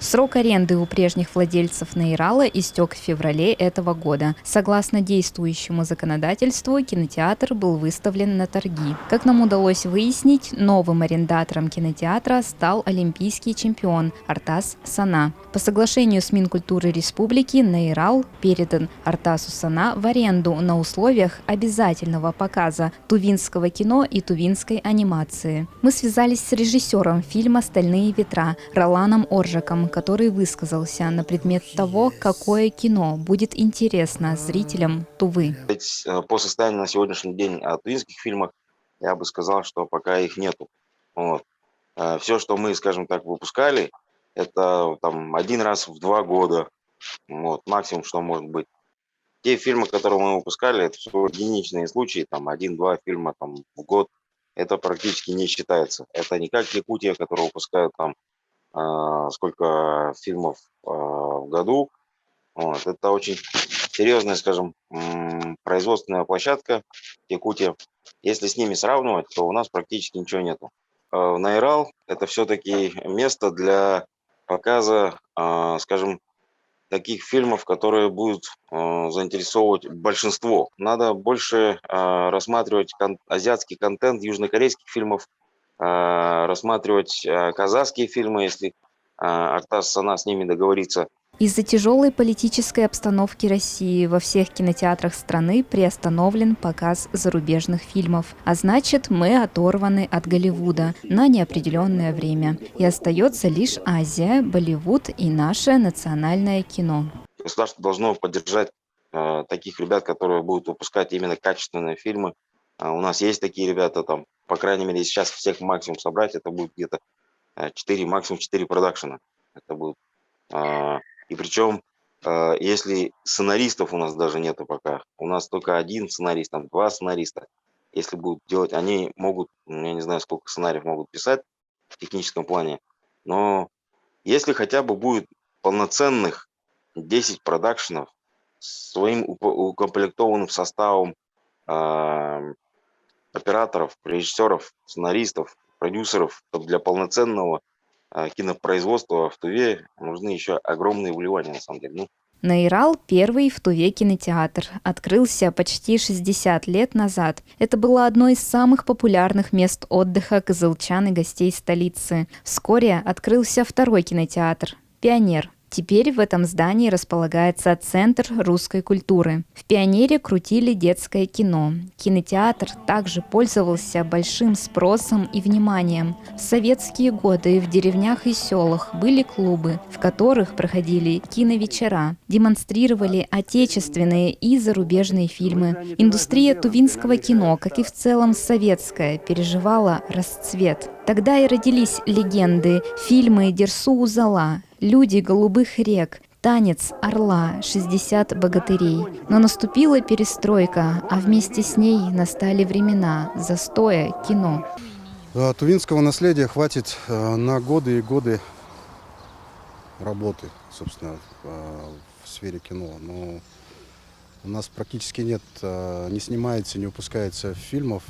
Срок аренды у прежних владельцев Нейрала истек в феврале этого года. Согласно действующему законодательству, кинотеатр был выставлен на торги. Как нам удалось выяснить, новым арендатором кинотеатра стал олимпийский чемпион Артас Сана. По соглашению с Минкультуры Республики Нейрал передан Артасу Сана в аренду на условиях обязательного показа тувинского кино и тувинской анимации. Мы связались с режиссером фильма «Стальные ветра» Роланом Оржаком, который высказался на предмет того, какое кино будет интересно зрителям Тувы. По состоянию на сегодняшний день о тувинских фильмах я бы сказал, что пока их нету. Вот. Все, что мы, скажем так, выпускали, это там 1 раз в 2 года. Вот, максимум, что может быть. Те фильмы, которые мы выпускали, это всего единичные случаи, там 1-2 фильма там, в год. Это практически не считается. Это не как Якутия, которая выпускает там сколько фильмов в году. Вот. Это очень серьезная, скажем, производственная площадка Якутия. Если с ними сравнивать, то у нас практически ничего нету. Найрал – это все-таки место для показа, скажем, таких фильмов, которые будут заинтересовывать большинство. Надо больше рассматривать азиатский контент южнокорейских фильмов, рассматривать казахские фильмы, если Артас Сана с ними договорится. Из-за тяжелой политической обстановки России во всех кинотеатрах страны приостановлен показ зарубежных фильмов. А значит, мы оторваны от Голливуда на неопределенное время. И остается лишь Азия, Болливуд и наше национальное кино. Государство должно поддержать таких ребят, которые будут выпускать именно качественные фильмы. У нас есть такие ребята, там, по крайней мере, сейчас всех максимум собрать, это будет где-то 4, максимум 4 продакшена. Это будет. И причем, если сценаристов у нас даже нету пока, у нас только 1 сценарист, там 2 сценариста. Если будут делать, они могут, я не знаю, сколько сценариев могут писать в техническом плане, но если хотя бы будет полноценных 10 продакшенов с своим укомплектованным составом операторов, режиссеров, сценаристов, продюсеров, то для полноценного кинопроизводства в Туве нужны еще огромные вливания, на самом деле. Нейрал – первый в Туве кинотеатр. Открылся почти 60 лет назад. Это было одно из самых популярных мест отдыха кызылчан и гостей столицы. Вскоре открылся второй кинотеатр – «Пионер». Теперь в этом здании располагается Центр русской культуры. В «Пионере» крутили детское кино. Кинотеатр также пользовался большим спросом и вниманием. В советские годы в деревнях и селах были клубы, в которых проходили киновечера, демонстрировали отечественные и зарубежные фильмы. Индустрия тувинского кино, как и в целом советская, переживала расцвет. Тогда и родились легенды, фильмы «Дерсу Узала», «Люди голубых рек», «Танец орла», «60 богатырей». Но наступила перестройка, а вместе с ней настали времена застоя кино. Тувинского наследия хватит на годы и годы работы, собственно, в сфере кино. Но у нас практически нет, не снимается, не выпускается фильмов,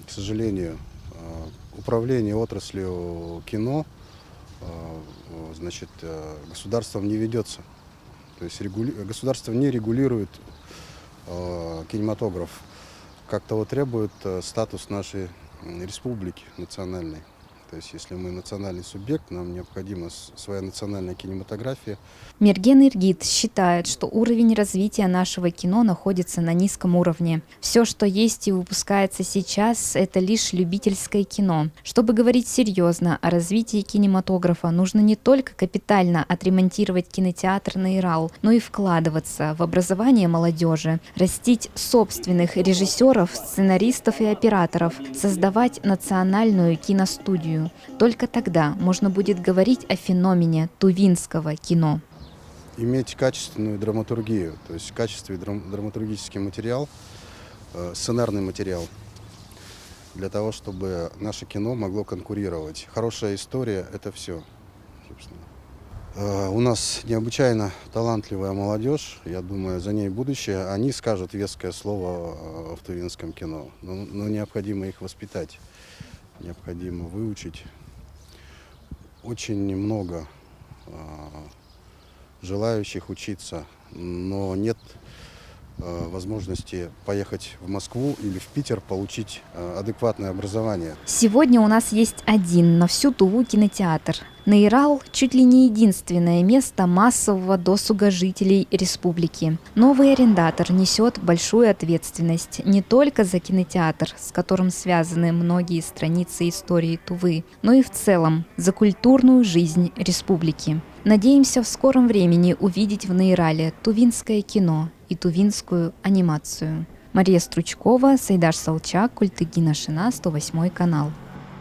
к сожалению. Управление отраслью кино, значит, государством не ведется. То есть государство не регулирует кинематограф, как того требует статус нашей республики национальной. То есть если мы национальный субъект, нам необходима своя национальная кинематография. Мерген Иргит считает, что уровень развития нашего кино находится на низком уровне. Все, что есть и выпускается сейчас, это лишь любительское кино. Чтобы говорить серьезно о развитии кинематографа, нужно не только капитально отремонтировать кинотеатр Нейрал, но и вкладываться в образование молодежи, растить собственных режиссеров, сценаристов и операторов, создавать национальную киностудию. Только тогда можно будет говорить о феномене тувинского кино. Иметь качественную драматургию, то есть качественный драматургический материал, сценарный материал, для того, чтобы наше кино могло конкурировать. Хорошая история – это все, собственно. У нас необычайно талантливая молодежь, я думаю, за ней будущее. Они скажут веское слово в тувинском кино, но необходимо их воспитать, необходимо выучить. очень много желающих учиться, но нет возможности поехать в Москву или в Питер, получить адекватное образование. Сегодня у нас есть один на всю Туву кинотеатр. Нейрал – чуть ли не единственное место массового досуга жителей республики. Новый арендатор несет большую ответственность не только за кинотеатр, с которым связаны многие страницы истории Тувы, но и в целом за культурную жизнь республики. Надеемся в скором времени увидеть в Нейрале тувинское кино и тувинскую анимацию. Мария Стручкова, Сайдаш Салчак, Культыгина Шина, 108 канал.